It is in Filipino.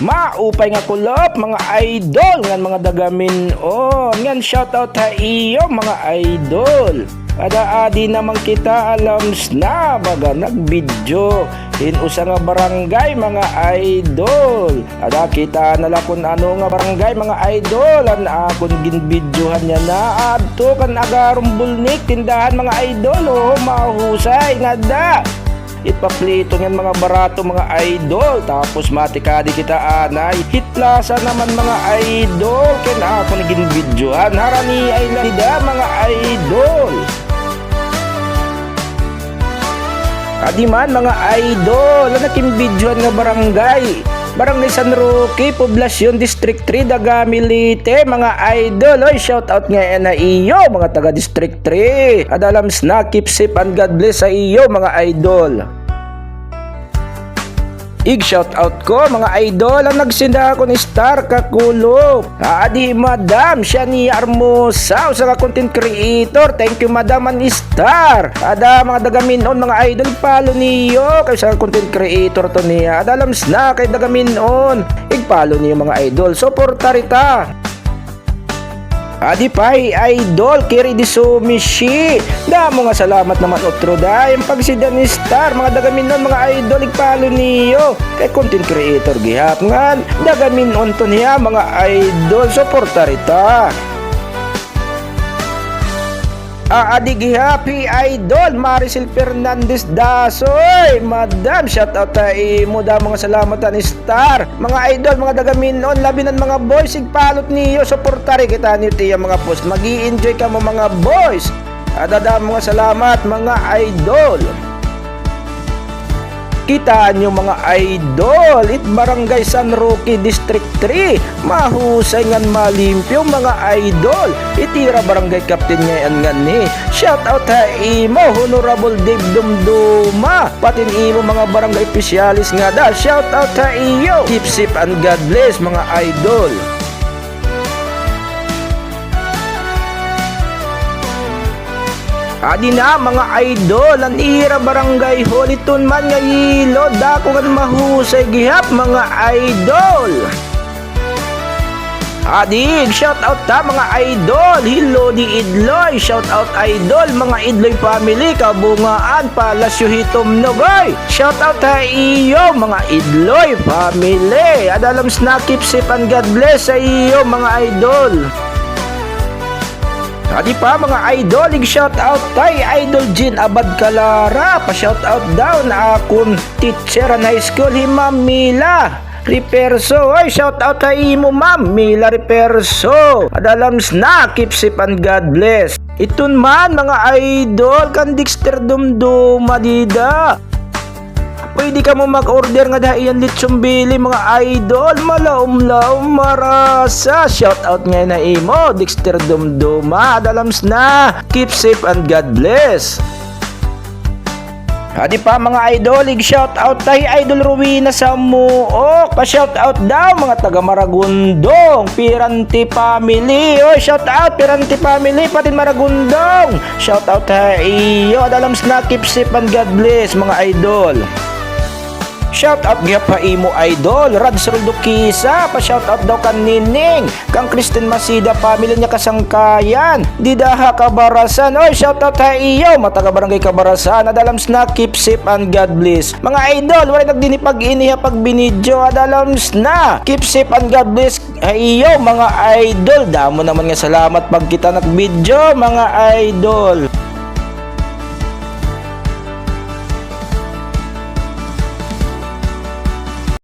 Maupay nga kulop mga idol ngan mga dagamin ngan shoutout ha iyo mga idol. Ada adi naman kita alams na baga nagbidyo hinusa nga barangay mga idol. Ada kita nala kun ano nga barangay mga idol an akon ginbidyohan niya na adto kan agarumbulnik tindahan mga idol mahusay nga da. Ipaplito ng mga barato mga idol. Tapos matikadi kita anay hitlasa naman mga idol. Kaya ako naging videoan harani ay lanida mga idol. Adiman mga idol naging videoan nga Barangay San Roque, Poblacion District 3, Dagamilite, mga idol. Shoutout nga na iyo, mga taga District 3. Adalams na, keep safe and God bless sa iyo, mga idol. Shoutout ko, mga idol, ang nagsinda ako ni Star Kakulo. Adi, madam, siya ni Armosa, usa ka content creator. Thank you, madam, and Star. Ada, mga dagaminon, mga idol, follow niyo. Kaya sa content creator to niya. Adalams na, kay dagaminon. Follow niyo, mga idol. Suporta rita. Adi pay idol kiri di sumishi. Damo nga salamat naman otro dayang pagsida ni Star mga dagaminon mga idol igpalo niyo kay content creator gihap ngan dagaminon to niya mga idol suporta rita. Adi gihapi idol Maricel Fernandez Dasoy madam shoutout tayo mo da mga salamat ni Star mga idol mga dagaminon labinan mga boys igpalot niyo suportari kita niyo tiya mga post magi-enjoy ka mo mga boys adada mga salamat mga idol. Kitaan nyo mga idol Barangay San Roque District 3 mahusay ngan malimpyo mga idol itira barangay captain ngayon ngan ni shoutout ha imo Honorable Dave Dumduma patin imo mga barangay officialis nga da shoutout ha iyo keep safe and God bless mga idol. Adi na mga idol ang ira barangay holiton man nga ilo dako kan mahusay gihap mga idol. Adi shout out ta mga idol hello di idloy shout out idol mga idloy family kabungaan Palasyo Hitom Nogoy shout out ta iyo mga idloy family adalams na keep safe and God bless sa iyo mga idol. Adi pa mga idol, shoutout tay Idol Jean Abad Calara, pa-shoutout daw na akong teacher na high school, Ma'am Mila Riperso. Oy, shoutout tay mo Ma'am Mila Riperso. Adalams na, keep safe and God bless. Itun man mga idol, kan Dexter Dumduma dida. Pwede ka mo mag-order nga dahiyan litsong bili mga idol malaom-laom marasa shoutout nga na imo Dexter Dumduma adalams na keep safe and God bless. Adi pa mga idol shoutout tay Idol Rowena Samuok pa shoutout daw mga taga Maragundong Piranti family shoutout Piranti family patin Maragundong shoutout ha iyo adalams na keep safe and God bless mga idol. Shoutout nga pa imo idol Rads Roldokisa pa shoutout daw kan Nining kang Kristen Masida family niya kasangkayan Didaha Kabarasan shoutout ha iyo mataga barangay Kabarasan adalams na keep safe and God bless mga idol wala nagdinipag iniha pag binidyo adalams na keep safe and God bless ha iyo mga idol damo naman nga salamat pag kita nagbidyo mga idol.